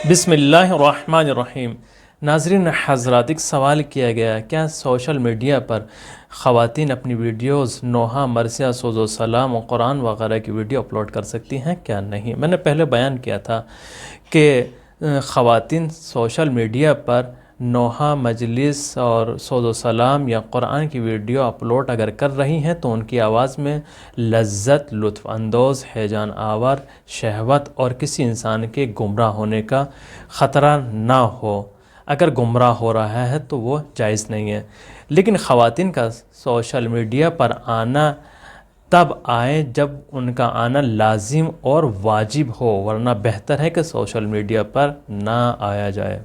بسم اللہ الرحمن الرحیم۔ ناظرین حضرات، ایک سوال کیا گیا کیا سوشل میڈیا پر خواتین اپنی ویڈیوز نوحہ، مرثیہ، سوز و سلام و قرآن وغیرہ کی ویڈیو اپلوڈ کر سکتی ہیں کیا نہیں؟ میں نے پہلے بیان کیا تھا کہ خواتین سوشل میڈیا پر نوحہ، مجلس اور سوز و سلام یا قرآن کی ویڈیو اپلوڈ اگر کر رہی ہیں تو ان کی آواز میں لذت، لطف اندوز، ہیجان آور، شہوت اور کسی انسان کے گمراہ ہونے کا خطرہ نہ ہو۔ اگر گمراہ ہو رہا ہے تو وہ جائز نہیں ہے، لیکن خواتین کا سوشل میڈیا پر آنا تب آئے جب ان کا آنا لازم اور واجب ہو، ورنہ بہتر ہے کہ سوشل میڈیا پر نہ آیا جائے۔